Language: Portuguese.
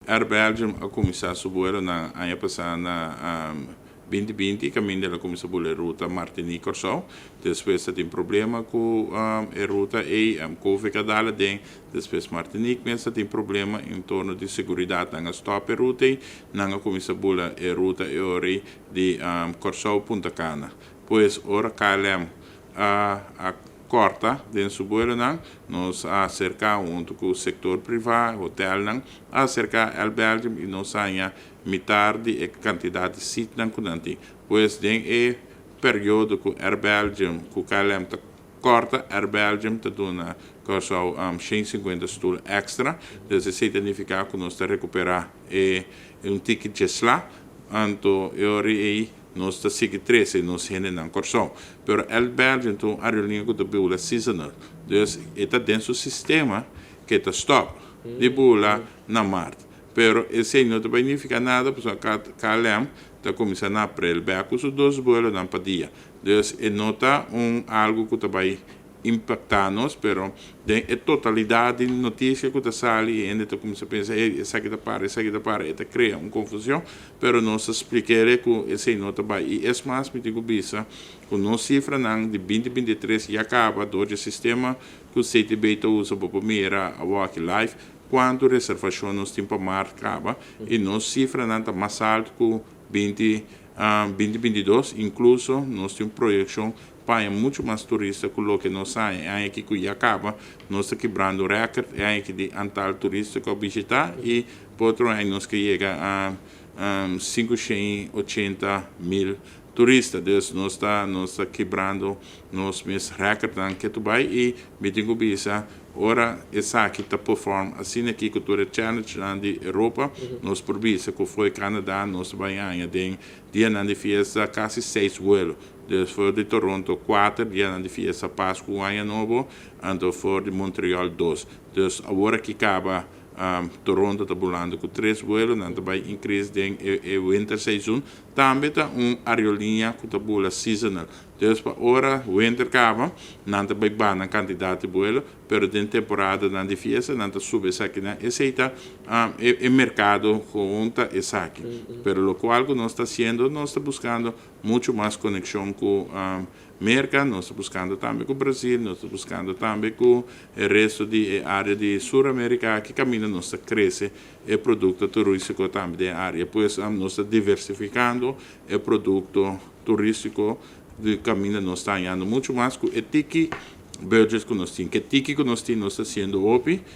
Air Belgium a começar a subir na ano passado na 2020, caminho dela começou a subir a ruta Martinique ou só. Depois tem problema com a ruta e Covid cada den. Depois Martinique mesmo tem problema em torno de segurança na stop a ruta e na começou a subir a ruta e ori de Corsão Punta Cana. Pois ora KLM a corta dentro do vuelo nos acerca junto com o setor privado, hotel acerca ao Belgium e nos ganha metade da quantidade de sítios que pois tem é período que Air Belgium que o KLM corta Air Belgium te dona coisa 150 stoel extra, dus isso significa que nós recuperar ticket de lá, anto ori nós está seguindo 13 nós ainda não corção, pero el Belgium então a reunião que bula seasonal, dus está dentro do sistema que está stop de bula na Marte, pero esse não significa nada porque KLM está começando a aprender com os dois voos na dia, dus nota algo que vai impactar-nos, pero a totalidade de notícias que está saindo e ainda começa a pensar, essa aqui está para, e cria uma confusão, pero nós explicaremos que essa nota vai, e é mais, me digo, bisa, que nós cifra de 2023 já acaba, do sistema que o CTB usa para mirar a Walk Life, quando a reservação nos tempo marcava, e nós cifra está mais alto que 2022, incluso nós temos projeção para muito mais turistas que o que nós sabemos, é aqui que já acaba, nós estamos quebrando o recorde, é aqui de antal turistas que visitar e por outro ano nós que chega a 580 mil turistas, então nós está quebrando nos mesmos recordes que tu vai e me digo bisa, ora essa aqui está perform assim aqui que tu challenge na de Europa, nós por bisa que foi Canadá, nós vai ganhar dia na de fiesta quase 6 vuelos. Dus voor de Toronto 4, dia na de fiesta Páscoa ano novo, e voor de Montreal 2. Dus agora que acaba Toronto está bulando com 3 vuelos, não vai increase em winter season, também está aerolinha que está bula seasonal. Dus para hora winter acaba, não vai bana quantidade de vuelo, pero de temporada na de fiesta não está sube essa aqui, esse está o mercado conta essa aqui. Pero lo cual que nós está haciendo, nós está buscando muito mais conexão com América, nós estamos buscando também com o Brasil, nós estamos buscando também com o resto da área de Sul-América, que caminha, nós cresce o produto turístico também da área, pois nós estamos diversificando o produto turístico de caminho, nós estamos ganhando muito mais com o tiki budget que nós temos, que tiki que nós temos, nós estamos sendo OPI,